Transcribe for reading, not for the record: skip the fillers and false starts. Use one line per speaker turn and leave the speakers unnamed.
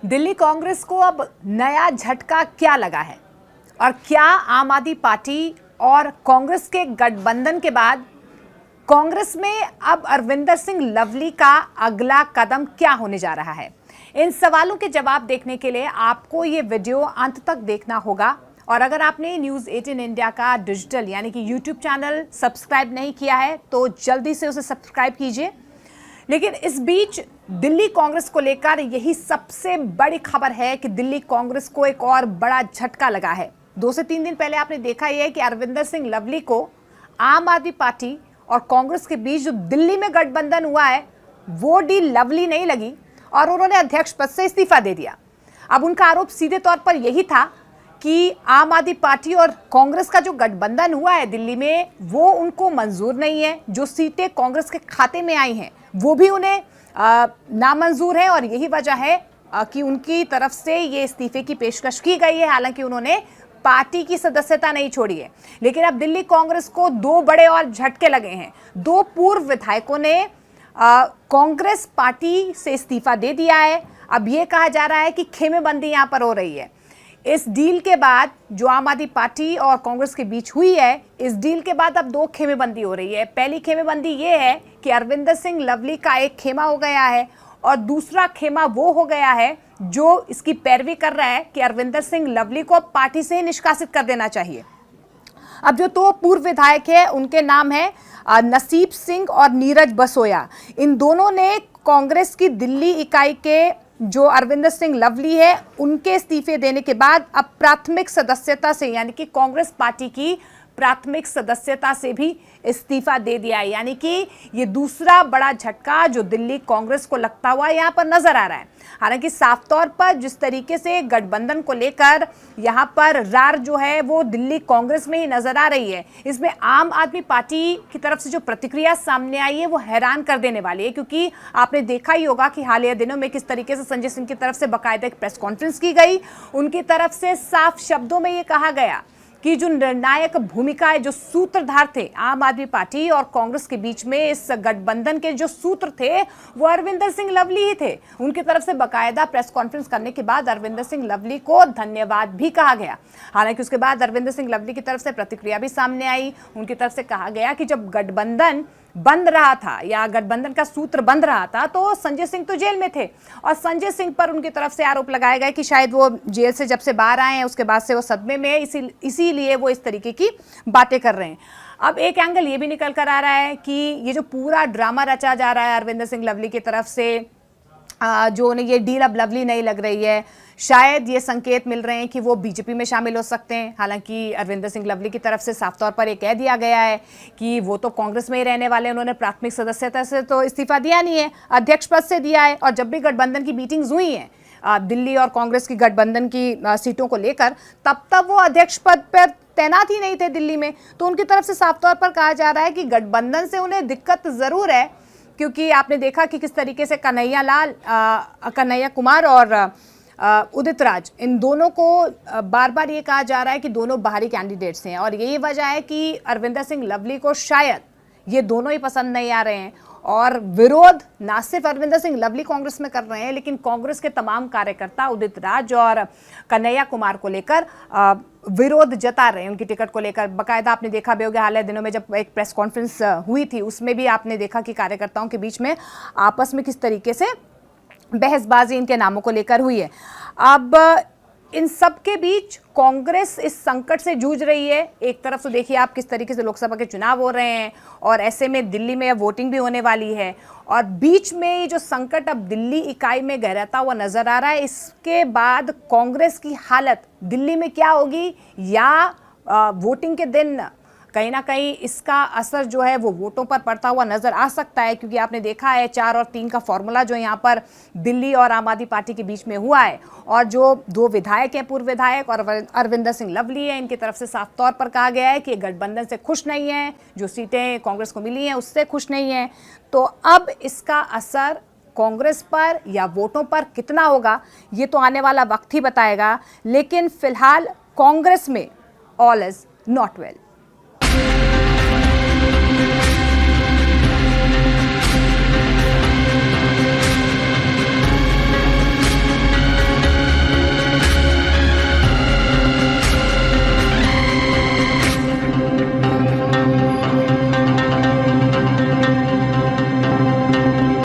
दिल्ली कांग्रेस को अब नया झटका क्या लगा है और क्या आम आदमी पार्टी और कांग्रेस के गठबंधन के बाद कांग्रेस में अब अरविंदर सिंह लवली का अगला कदम क्या होने जा रहा है? इन सवालों के जवाब देखने के लिए आपको ये वीडियो अंत तक देखना होगा। और अगर आपने न्यूज़ 18 इंडिया का डिजिटल यानी कि यूट्यूब चैनल सब्सक्राइब नहीं किया है तो जल्दी से उसे सब्सक्राइब कीजिए। लेकिन इस बीच दिल्ली कांग्रेस को लेकर यही सबसे बड़ी खबर है कि दिल्ली कांग्रेस को एक और बड़ा झटका लगा है। 2 से 3 दिन पहले आपने देखा ही है कि अरविंदर सिंह लवली को आम आदमी पार्टी और कांग्रेस के बीच जो दिल्ली में गठबंधन हुआ है वो डील लवली नहीं लगी और उन्होंने अध्यक्ष पद से इस्तीफा दे दिया। अब उनका आरोप सीधे तौर पर यही था कि आम आदमी पार्टी और कांग्रेस का जो गठबंधन हुआ है दिल्ली में वो उनको मंजूर नहीं है। जो सीटें कांग्रेस के खाते में आई हैं वो भी उन्हें नामंजूर है और यही वजह है कि उनकी तरफ से ये इस्तीफे की पेशकश की गई है। हालांकि उन्होंने पार्टी की सदस्यता नहीं छोड़ी है। लेकिन अब दिल्ली कांग्रेस को 2 बड़े और झटके लगे हैं। 2 पूर्व विधायकों ने कांग्रेस पार्टी से इस्तीफा दे दिया है। अब ये कहा जा रहा है कि खेमेबंदी यहाँ पर हो रही है। इस डील के बाद जो आम आदमी पार्टी और कांग्रेस के बीच हुई है, इस डील के बाद अब 2 खेमेबंदी हो रही है। पहली खेमेबंदी ये है कि अरविंदर सिंह लवली का एक खेमा हो गया है और दूसरा खेमा वो हो गया है जो इसकी पैरवी कर रहा है कि अरविंदर सिंह लवली को पार्टी से निष्कासित कर देना चाहिए। अब जो 2 पूर्व विधायक हैं उनके नाम है नसीब सिंह और नीरज बसोया। इन दोनों ने कांग्रेस की दिल्ली इकाई के जो अरविंदर सिंह लवली है उनके इस्तीफे देने के बाद अब प्राथमिक सदस्यता से यानी कि कांग्रेस पार्टी की प्राथमिक सदस्यता से भी इस्तीफा दे दिया है। यानी कि ये दूसरा बड़ा झटका जो दिल्ली कांग्रेस को लगता हुआ यहाँ पर नजर आ रहा है। हालांकि साफ तौर पर जिस तरीके से गठबंधन को लेकर यहाँ पर रार जो है वो दिल्ली कांग्रेस में ही नजर आ रही है, इसमें आम आदमी पार्टी की तरफ से जो प्रतिक्रिया सामने आई है वो हैरान कर देने वाली है। क्योंकि आपने देखा ही होगा कि हालिया दिनों में किस तरीके से संजय सिंह की तरफ से बाकायदा एक प्रेस कॉन्फ्रेंस की गई। उनकी तरफ से साफ शब्दों में ये कहा गया कि जो निर्णायक भूमिका है, जो सूत्रधार थे आम आदमी पार्टी और कांग्रेस के बीच में, इस गठबंधन के जो सूत्र थे वो अरविंदर सिंह लवली ही थे। उनकी तरफ से बाकायदा प्रेस कॉन्फ्रेंस करने के बाद अरविंदर सिंह लवली को धन्यवाद भी कहा गया। हालांकि उसके बाद अरविंदर सिंह लवली की तरफ से प्रतिक्रिया भी सामने आई। उनकी तरफ से कहा गया कि जब गठबंधन बंद रहा था या गठबंधन का सूत्र बंद रहा था तो संजय सिंह तो जेल में थे और संजय सिंह पर उनकी तरफ से आरोप लगाए गए कि शायद वो जेल से जब से बाहर आए हैं उसके बाद से वो सदमे में है, इसीलिए वो इस तरीके की बातें कर रहे हैं। अब एक एंगल ये भी निकल कर आ रहा है कि ये जो पूरा ड्रामा रचा जा रहा है अरविंदर सिंह लवली की तरफ से, जो उन्हें ये डील अब लवली नहीं लग रही है, शायद ये संकेत मिल रहे हैं कि वो बीजेपी में शामिल हो सकते हैं। हालांकि अरविंदर सिंह लवली की तरफ से साफ तौर पर ये कह दिया गया है कि वो तो कांग्रेस में ही रहने वाले हैं। उन्होंने प्राथमिक सदस्यता से तो इस्तीफा दिया नहीं है, अध्यक्ष पद से दिया है। और जब भी गठबंधन की मीटिंग्स हुई हैं दिल्ली और कांग्रेस की गठबंधन की सीटों को लेकर, तब वो अध्यक्ष पद पर तैनात ही नहीं थे दिल्ली में। तो उनकी तरफ से साफ तौर पर कहा जा रहा है कि गठबंधन से उन्हें दिक्कत ज़रूर है। क्योंकि आपने देखा कि किस तरीके से कन्हैया कुमार और उदित राज, इन दोनों को बार बार ये कहा जा रहा है कि दोनों बाहरी कैंडिडेट्स हैं और यही वजह है कि अरविंदर सिंह लवली को शायद ये दोनों ही पसंद नहीं आ रहे हैं। और विरोध ना सिर्फ अरविंदर सिंह लवली कांग्रेस में कर रहे हैं लेकिन कांग्रेस के तमाम कार्यकर्ता उदित राज और कन्हैया कुमार को लेकर विरोध जता रहे हैं, उनकी टिकट को लेकर। बाकायदा आपने देखा भी होगा हाल दिनों में जब एक प्रेस कॉन्फ्रेंस हुई थी उसमें भी आपने देखा कि कार्यकर्ताओं के बीच में आपस में किस तरीके से बहसबाजी इनके नामों को लेकर हुई है। अब इन सब के बीच कांग्रेस इस संकट से जूझ रही है। एक तरफ तो देखिए आप किस तरीके से लोकसभा के चुनाव हो रहे हैं और ऐसे में दिल्ली में वोटिंग भी होने वाली है और बीच में ये जो संकट अब दिल्ली इकाई में गहराता हुआ नजर आ रहा है, इसके बाद कांग्रेस की हालत दिल्ली में क्या होगी या वोटिंग के दिन कहीं ना कहीं इसका असर जो है वो वोटों पर पड़ता हुआ नजर आ सकता है। क्योंकि आपने देखा है 4 और 3 का फॉर्मूला जो यहाँ पर दिल्ली और आम आदमी पार्टी के बीच में हुआ है और जो 2 विधायक हैं, पूर्व विधायक और अरविंदर सिंह लवली है, इनकी तरफ से साफ तौर पर कहा गया है कि गठबंधन से खुश नहीं है, जो सीटें कांग्रेस को मिली हैं उससे खुश नहीं है। तो अब इसका असर कांग्रेस पर या वोटों पर कितना होगा ये तो आने वाला वक्त ही बताएगा। लेकिन फिलहाल कांग्रेस में ऑल इज नॉट वेल।